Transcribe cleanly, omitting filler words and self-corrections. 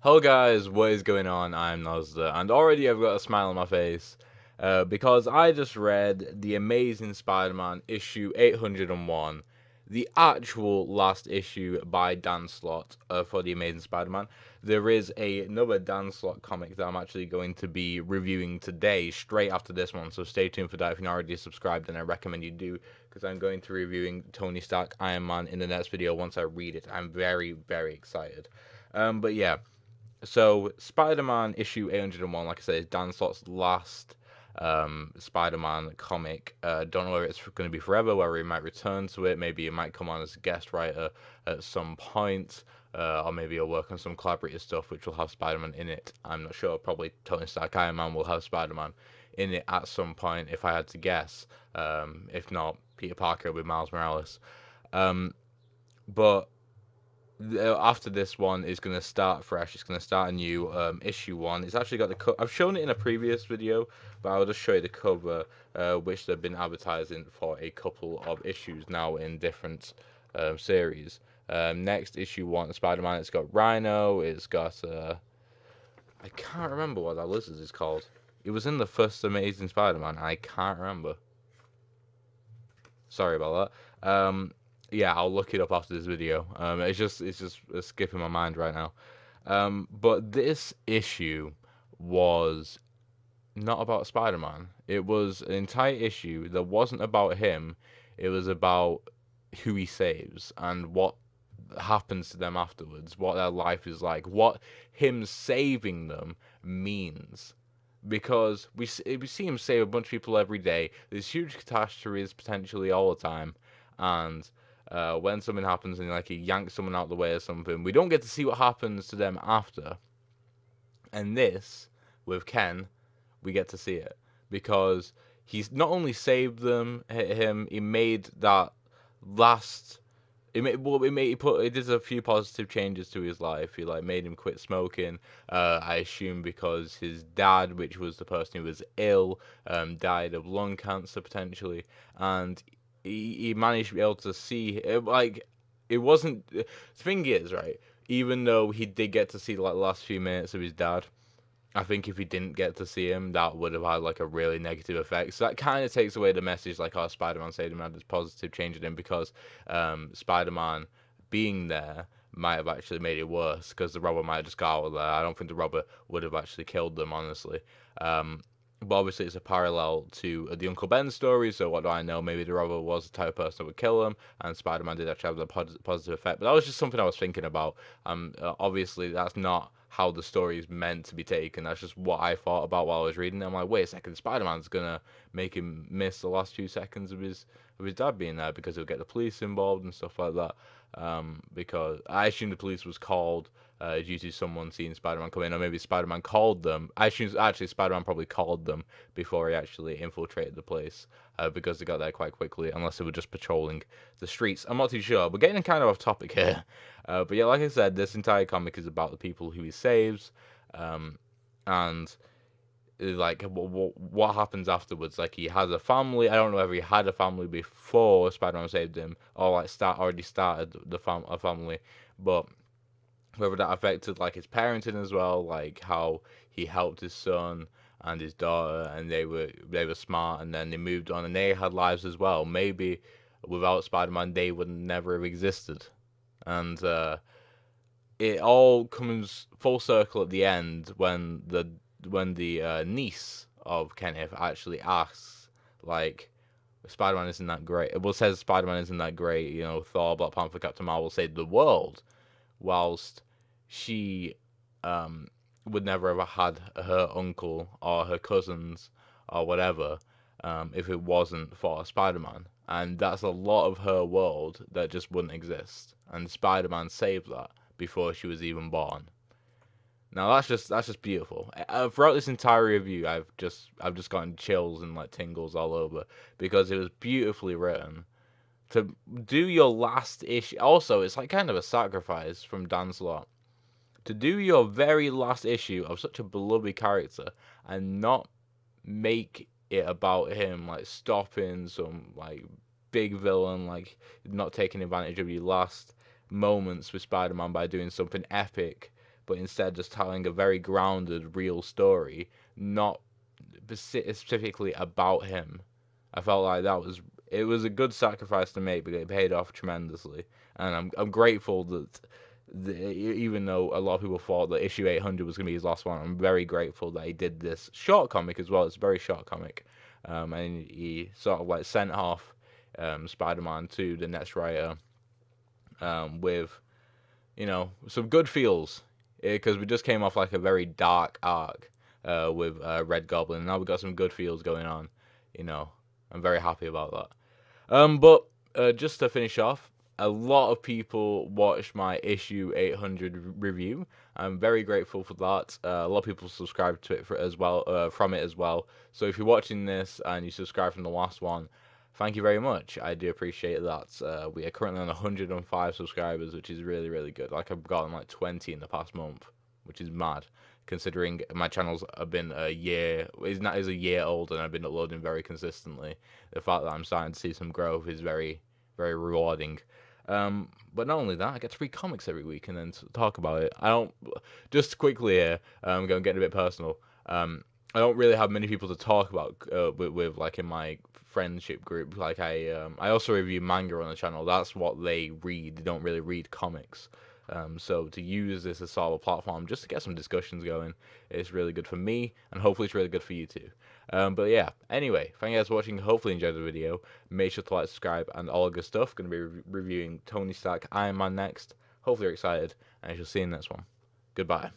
Hello guys, what is going on? I'm Nozda, and already I've got a smile on my face because I just read The Amazing Spider-Man issue 801, the actual last issue by Dan Slott for The Amazing Spider-Man. There is another Dan Slott comic that I'm actually going to be reviewing today, straight after this one, so stay tuned for that if you're not already subscribed, and I recommend you do, because I'm going to be reviewing Tony Stark Iron Man in the next video once I read it. I'm very, very excited. But yeah. So Spider-Man issue 801, like I said, is Dan Slott's last Spider-Man comic. Don't know whether it's going to be forever, whether he might return to it. Maybe he might come on as a guest writer at some point, or maybe he'll work on some collaborative stuff which will have Spider-Man in it. I'm not sure. Probably Tony Stark Iron Man will have Spider-Man in it at some point, if I had to guess. If not, Peter Parker with Miles Morales. But after this one is going to start fresh. It's going to start a new issue one. It's actually got the I've shown it in a previous video, but I'll just show you the cover, which they've been advertising for a couple of issues now in different series. Next issue one, Spider-Man. It's got Rhino. It's got I can't remember what that lizard is called. It was in the first Amazing Spider-Man. I can't remember. Sorry about that. Yeah, I'll look it up after this video. It's just skipping my mind right now. But this issue was not about Spider-Man. It was an entire issue that wasn't about him. It was about who he saves and what happens to them afterwards, what their life is like, what him saving them means. Because we see him save a bunch of people every day. There's huge catastrophes potentially all the time, and when something happens and like he yanks someone out of the way or something, we don't get to see what happens to them after. And this, with Ken, we get to see it because he's not only saved him, he made that last. He did a few positive changes to his life. He like made him quit smoking. I assume because his dad, which was the person who was ill, died of lung cancer potentially, and he managed to be able to see like it wasn't. The thing is, right? Even though he did get to see like the last few minutes of his dad, I think if he didn't get to see him, that would have had like a really negative effect. So that kind of takes away the message, like, oh, Spider-Man saved him, had this positive change in him because Spider-Man being there might have actually made it worse because the robber might have just got out of there. I don't think the robber would have actually killed them, honestly. But obviously, it's a parallel to the Uncle Ben story. So what do I know? Maybe the robber was the type of person that would kill him, and Spider-Man did actually have the positive effect. But that was just something I was thinking about. Obviously, that's not how the story is meant to be taken. That's just what I thought about while I was reading it. I'm like, wait a second, Spider-Man's gonna make him miss the last few seconds of his dad being there because he'll get the police involved and stuff like that. Because I assume the police was called due to someone seeing Spider-Man come in, or maybe Spider-Man called them. I assume actually Spider-Man probably called them before he actually infiltrated the place because they got there quite quickly, unless they were just patrolling the streets. I'm not too sure. We're getting kind of off topic here. But yeah, like I said, this entire comic is about the people who he saves, and like what happens afterwards. Like he has a family. I don't know whether he had a family before Spider-Man saved him, or like already started a family, but whether that affected like his parenting as well, like how he helped his son and his daughter, and they were smart, and then they moved on, and they had lives as well. Maybe without Spider-Man, they would never have existed, and it all comes full circle at the end when the niece of Kenneth actually asks, like, Spider-Man isn't that great. Well, says Spider-Man isn't that great. You know, Thor, Black Panther, Captain Marvel saved the world, whilst she would never have had her uncle or her cousins or whatever if it wasn't for Spider-Man. And that's a lot of her world that just wouldn't exist. And Spider-Man saved that before she was even born. Now that's just beautiful. Throughout this entire review, I've just gotten chills and like tingles all over because it was beautifully written. To do your last issue, also it's like kind of a sacrifice from Dan Slott to do your very last issue of such a beloved character and not make it about him like stopping some like big villain, like not taking advantage of your last moments with Spider-Man by doing something epic but instead just telling a very grounded, real story, not specifically about him. I felt like it was a good sacrifice to make, but it paid off tremendously, and I'm grateful that even though a lot of people thought that issue 800 was going to be his last one, I'm very grateful that he did this short comic as well. It's a very short comic, and he sort of like sent off Spider-Man to the next writer with, you know, some good feels, because we just came off like a very dark arc with Red Goblin, and now we've got some good feels going on. You know, I'm very happy about that. But just to finish off, a lot of people watched my issue 800 review. I'm very grateful for that. A lot of people subscribed to it as well, from it as well. So if you're watching this and you subscribed from the last one, thank you very much. I do appreciate that. We are currently on 105 subscribers, which is really, really good. Like, I've gotten like 20 in the past month, which is mad, considering my channels have been a year, is a year old, and I've been uploading very consistently. The fact that I'm starting to see some growth is very, very rewarding. But not only that, I get to read comics every week and then talk about it. I don't, just quickly here, I'm going to get a bit personal. I don't really have many people to talk about with like in my friendship group. Like I also review manga on the channel. That's what they read. They don't really read comics. So to use this as sort of a platform just to get some discussions going, it's really good for me, and hopefully it's really good for you too. But yeah, anyway, thank you guys for watching. Hopefully you enjoyed the video. Make sure to like, subscribe, and all good stuff. Going to be reviewing Tony Stark Iron Man next. Hopefully you're excited, and I shall see you in the next one. Goodbye.